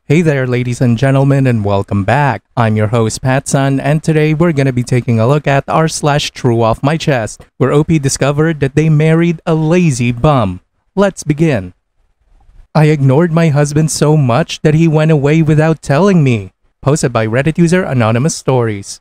Hey there, ladies and gentlemen, and welcome back. I'm your host, PattSun, and today we're gonna be taking a look at r/TrueOffMyChest, where OP discovered that they married a lazy bum. Let's begin. I ignored my husband so much that he went away without telling me. Posted by Reddit user Anonymous Stories.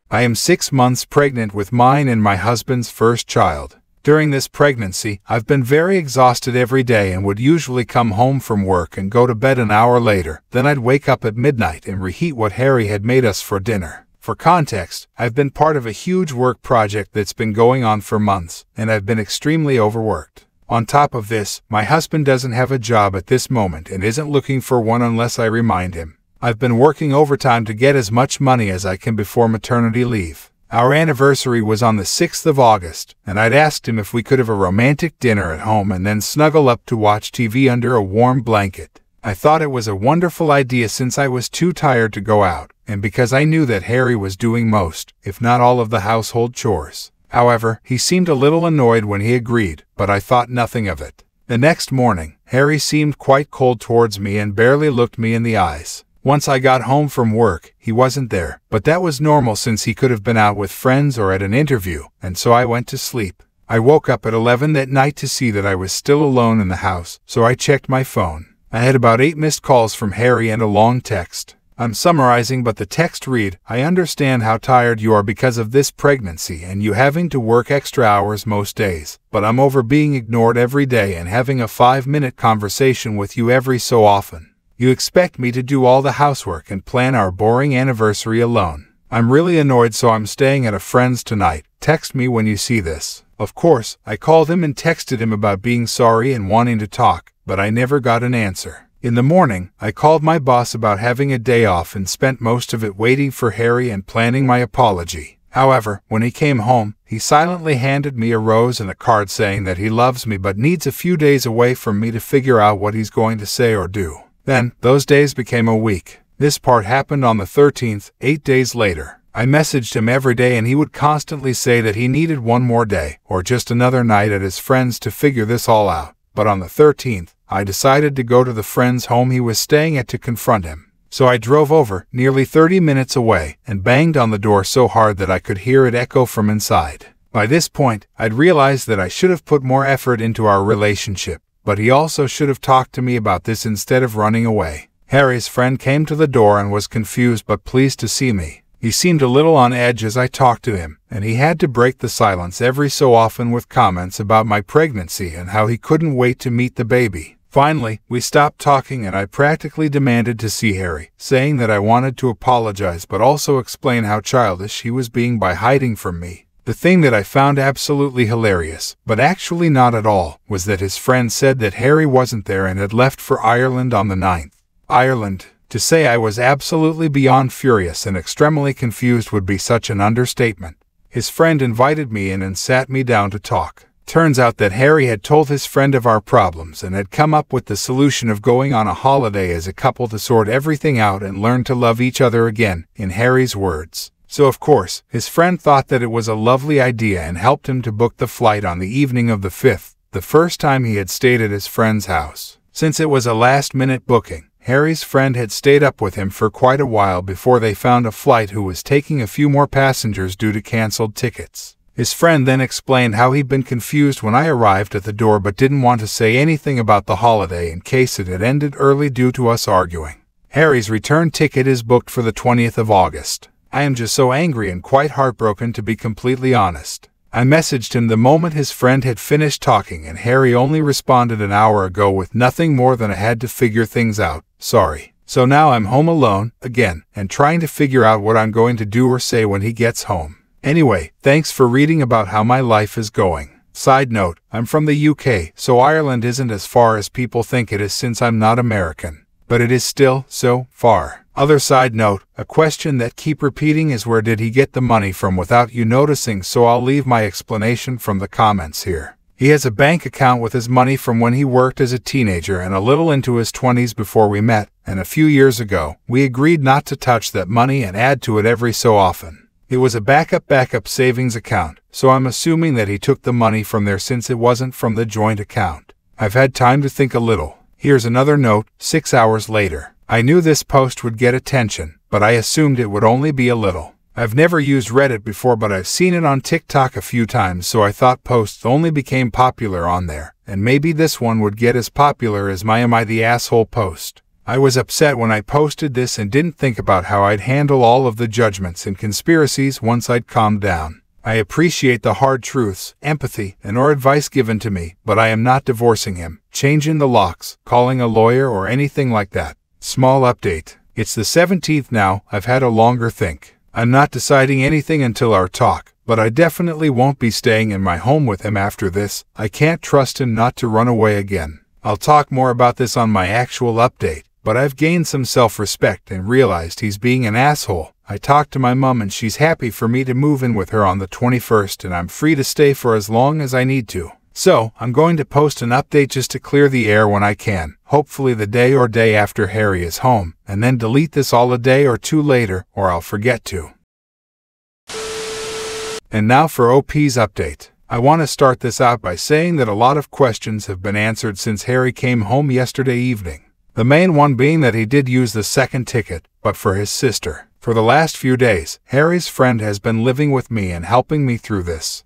I am 6 months pregnant with mine and my husband's first child. During this pregnancy, I've been very exhausted every day and would usually come home from work and go to bed an hour later. Then I'd wake up at midnight and reheat what Harry had made us for dinner. For context, I've been part of a huge work project that's been going on for months, and I've been extremely overworked. On top of this, my husband doesn't have a job at this moment and isn't looking for one unless I remind him. I've been working overtime to get as much money as I can before maternity leave. Our anniversary was on the 6th of August, and I'd asked him if we could have a romantic dinner at home and then snuggle up to watch TV under a warm blanket. I thought it was a wonderful idea since I was too tired to go out, and because I knew that Harry was doing most, if not all of the household chores. However, he seemed a little annoyed when he agreed, but I thought nothing of it. The next morning, Harry seemed quite cold towards me and barely looked me in the eyes. Once I got home from work, he wasn't there, but that was normal since he could have been out with friends or at an interview, and so I went to sleep. I woke up at 11 that night to see that I was still alone in the house, so I checked my phone. I had about 8 missed calls from Harry and a long text. I'm summarizing, but the text read, "I understand how tired you are because of this pregnancy and you having to work extra hours most days, but I'm over being ignored every day and having a 5-minute conversation with you every so often. You expect me to do all the housework and plan our boring anniversary alone. I'm really annoyed, so I'm staying at a friend's tonight. Text me when you see this." Of course, I called him and texted him about being sorry and wanting to talk, but I never got an answer. In the morning, I called my boss about having a day off and spent most of it waiting for Harry and planning my apology. However, when he came home, he silently handed me a rose and a card saying that he loves me but needs a few days away from me to figure out what he's going to say or do. Then, those days became a week. This part happened on the 13th, 8 days later. I messaged him every day and he would constantly say that he needed one more day, or just another night at his friend's to figure this all out. But on the 13th, I decided to go to the friend's home he was staying at to confront him. So I drove over, nearly 30 minutes away, and banged on the door so hard that I could hear it echo from inside. By this point, I'd realized that I should have put more effort into our relationship. But he also should have talked to me about this instead of running away. Harry's friend came to the door and was confused but pleased to see me. He seemed a little on edge as I talked to him, and he had to break the silence every so often with comments about my pregnancy and how he couldn't wait to meet the baby. Finally, we stopped talking and I practically demanded to see Harry, saying that I wanted to apologize but also explain how childish he was being by hiding from me. The thing that I found absolutely hilarious, but actually not at all, was that his friend said that Harry wasn't there and had left for Ireland on the 9th. Ireland. To say I was absolutely beyond furious and extremely confused would be such an understatement. His friend invited me in and sat me down to talk. Turns out that Harry had told his friend of our problems and had come up with the solution of going on a holiday as a couple to sort everything out and learn to love each other again, in Harry's words. So of course, his friend thought that it was a lovely idea and helped him to book the flight on the evening of the 5th, the first time he had stayed at his friend's house. Since it was a last-minute booking, Harry's friend had stayed up with him for quite a while before they found a flight who was taking a few more passengers due to canceled tickets. His friend then explained how he'd been confused when I arrived at the door but didn't want to say anything about the holiday in case it had ended early due to us arguing. Harry's return ticket is booked for the 20th of August. I am just so angry and quite heartbroken, to be completely honest. I messaged him the moment his friend had finished talking and Harry only responded an hour ago with nothing more than "I had to figure things out, sorry." So now I'm home alone, again, and trying to figure out what I'm going to do or say when he gets home. Anyway, thanks for reading about how my life is going. Side note, I'm from the UK, so Ireland isn't as far as people think it is since I'm not American. But it is still so far. Other side note, a question that keep repeating is where did he get the money from without you noticing, so I'll leave my explanation from the comments here. He has a bank account with his money from when he worked as a teenager and a little into his 20s before we met, and a few years ago, we agreed not to touch that money and add to it every so often. It was a backup savings account, so I'm assuming that he took the money from there since it wasn't from the joint account. I've had time to think a little. Here's another note, 6 hours later. I knew this post would get attention, but I assumed it would only be a little. I've never used Reddit before, but I've seen it on TikTok a few times, so I thought posts only became popular on there, and maybe this one would get as popular as my Am I the Asshole post. I was upset when I posted this and didn't think about how I'd handle all of the judgments and conspiracies once I'd calmed down. I appreciate the hard truths, empathy, and/or advice given to me, but I am not divorcing him, changing the locks, calling a lawyer, or anything like that. Small update. It's the 17th now. I've had a longer think. I'm not deciding anything until our talk, but I definitely won't be staying in my home with him after this. I can't trust him not to run away again. I'll talk more about this on my actual update, but I've gained some self-respect and realized he's being an asshole. I talked to my mom and she's happy for me to move in with her on the 21st, and I'm free to stay for as long as I need to. So, I'm going to post an update just to clear the air when I can, hopefully the day after Harry is home, and then delete this all a day or two later, or I'll forget to. And now for OP's update. I want to start this out by saying that a lot of questions have been answered since Harry came home yesterday evening. The main one being that he did use the second ticket, but for his sister. For the last few days, Harry's friend has been living with me and helping me through this.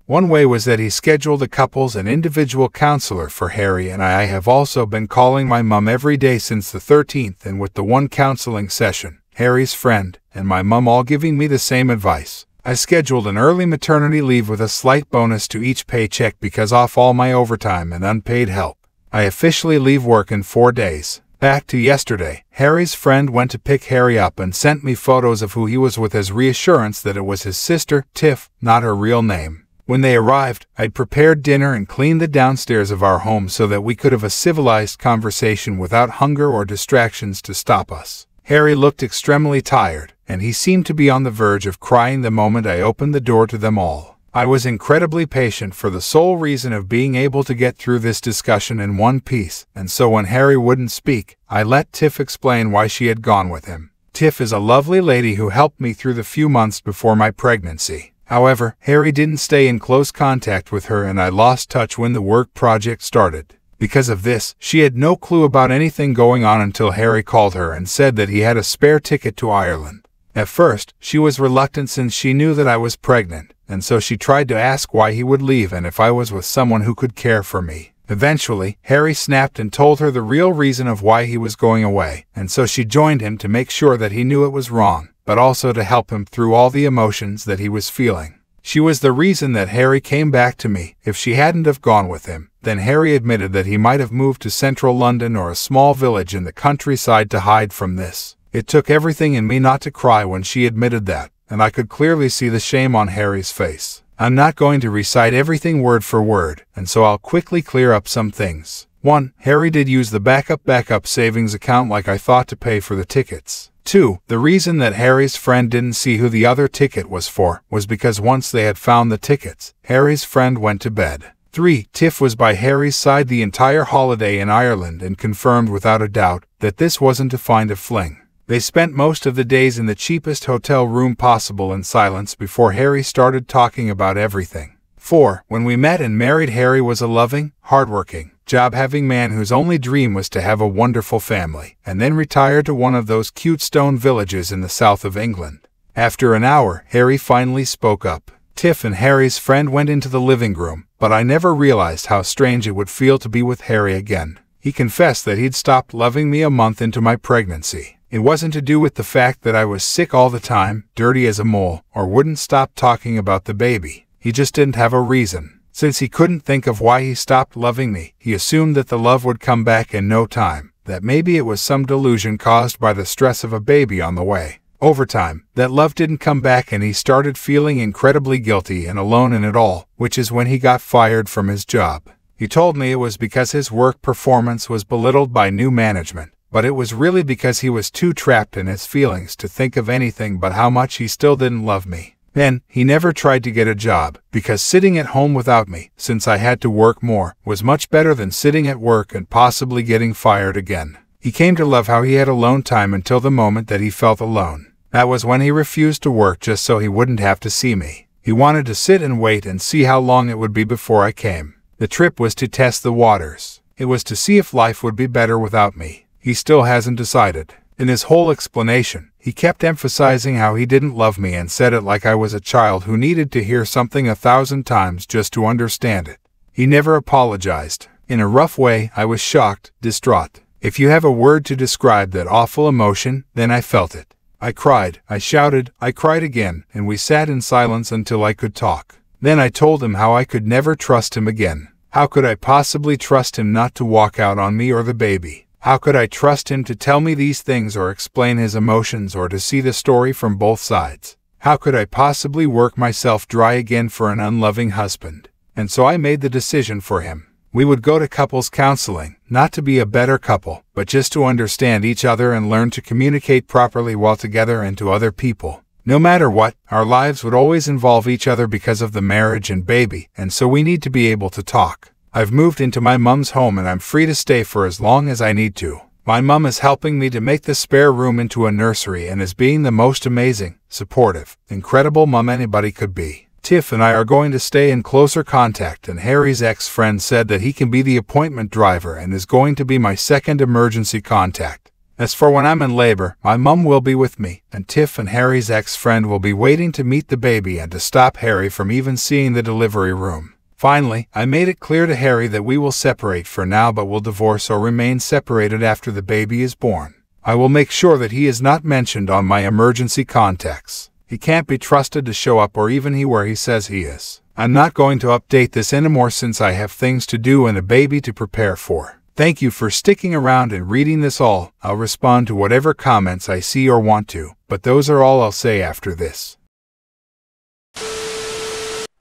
One way was that he scheduled a couples and individual counselor for Harry, and I have also been calling my mom every day since the 13th, and with the one counseling session, Harry's friend, and my mom all giving me the same advice. I scheduled an early maternity leave with a slight bonus to each paycheck because off all my overtime and unpaid help. I officially leave work in 4 days. Back to yesterday, Harry's friend went to pick Harry up and sent me photos of who he was with as reassurance that it was his sister, Tiff, not her real name. When they arrived, I'd prepared dinner and cleaned the downstairs of our home so that we could have a civilized conversation without hunger or distractions to stop us. Harry looked extremely tired, and he seemed to be on the verge of crying the moment I opened the door to them all. I was incredibly patient for the sole reason of being able to get through this discussion in one piece, and so when Harry wouldn't speak, I let Tiff explain why she had gone with him. Tiff is a lovely lady who helped me through the few months before my pregnancy. However, Harry didn't stay in close contact with her, and I lost touch when the work project started. Because of this, she had no clue about anything going on until Harry called her and said that he had a spare ticket to Ireland. At first, she was reluctant since she knew that I was pregnant, and so she tried to ask why he would leave and if I was with someone who could care for me. Eventually, Harry snapped and told her the real reason of why he was going away, and so she joined him to make sure that he knew it was wrong, but also to help him through all the emotions that he was feeling. She was the reason that Harry came back to me. If she hadn't have gone with him, then Harry admitted that he might have moved to central London or a small village in the countryside to hide from this. It took everything in me not to cry when she admitted that, and I could clearly see the shame on Harry's face. I'm not going to recite everything word for word, and so I'll quickly clear up some things. 1. Harry did use the backup savings account like I thought to pay for the tickets. 2. The reason that Harry's friend didn't see who the other ticket was for was because once they had found the tickets, Harry's friend went to bed. 3. Tiff was by Harry's side the entire holiday in Ireland and confirmed without a doubt that this wasn't to find a fling. They spent most of the days in the cheapest hotel room possible in silence before Harry started talking about everything. 4. When we met and married, Harry was a loving, hardworking, job-having man whose only dream was to have a wonderful family, and then retire to one of those cute stone villages in the south of England. After an hour, Harry finally spoke up. Tiff and Harry's friend went into the living room, but I never realized how strange it would feel to be with Harry again. He confessed that he'd stopped loving me a month into my pregnancy. It wasn't to do with the fact that I was sick all the time, dirty as a mole, or wouldn't stop talking about the baby. He just didn't have a reason. Since he couldn't think of why he stopped loving me, he assumed that the love would come back in no time, that maybe it was some delusion caused by the stress of a baby on the way. Over time, that love didn't come back and he started feeling incredibly guilty and alone in it all, which is when he got fired from his job. He told me it was because his work performance was belittled by new management, but it was really because he was too trapped in his feelings to think of anything but how much he still didn't love me. Then, he never tried to get a job, because sitting at home without me, since I had to work more, was much better than sitting at work and possibly getting fired again. He came to love how he had alone time until the moment that he felt alone. That was when he refused to work just so he wouldn't have to see me. He wanted to sit and wait and see how long it would be before I came. The trip was to test the waters. It was to see if life would be better without me. He still hasn't decided. In his whole explanation, he kept emphasizing how he didn't love me and said it like I was a child who needed to hear something 1,000 times just to understand it. He never apologized. In a rough way, I was shocked, distraught. If you have a word to describe that awful emotion, then I felt it. I cried, I shouted, I cried again, and we sat in silence until I could talk. Then I told him how I could never trust him again. How could I possibly trust him not to walk out on me or the baby? How could I trust him to tell me these things or explain his emotions or to see the story from both sides? How could I possibly work myself dry again for an unloving husband? And so I made the decision for him. We would go to couples counseling, not to be a better couple, but just to understand each other and learn to communicate properly while together and to other people. No matter what, our lives would always involve each other because of the marriage and baby, and so we need to be able to talk. I've moved into my mom's home and I'm free to stay for as long as I need to. My mom is helping me to make the spare room into a nursery and is being the most amazing, supportive, incredible mom anybody could be. Tiff and I are going to stay in closer contact, and Harry's ex-friend said that he can be the appointment driver and is going to be my second emergency contact. As for when I'm in labor, my mom will be with me, and Tiff and Harry's ex-friend will be waiting to meet the baby and to stop Harry from even seeing the delivery room. Finally, I made it clear to Harry that we will separate for now but will divorce or remain separated after the baby is born. I will make sure that he is not mentioned on my emergency contacts. He can't be trusted to show up or even where he says he is. I'm not going to update this anymore since I have things to do and a baby to prepare for. Thank you for sticking around and reading this all. I'll respond to whatever comments I see or want to, but those are all I'll say after this.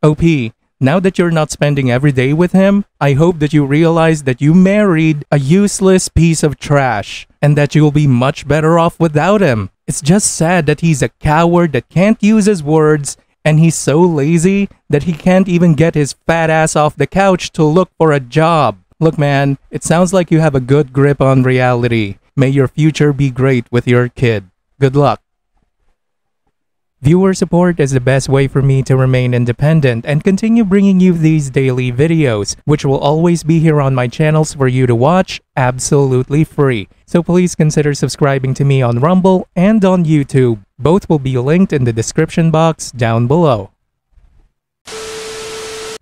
OP, now that you're not spending every day with him, I hope that you realize that you married a useless piece of trash and that you'll be much better off without him. It's just sad that he's a coward that can't use his words, and he's so lazy that he can't even get his fat ass off the couch to look for a job. Look man, it sounds like you have a good grip on reality. May your future be great with your kid. Good luck. Viewer support is the best way for me to remain independent and continue bringing you these daily videos, which will always be here on my channels for you to watch absolutely free. So please consider subscribing to me on Rumble and on YouTube. Both will be linked in the description box down below.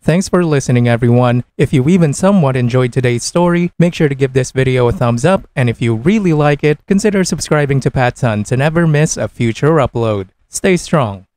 Thanks for listening everyone. If you even somewhat enjoyed today's story, make sure to give this video a thumbs up, and if you really like it, consider subscribing to PattSun to never miss a future upload. Stay strong.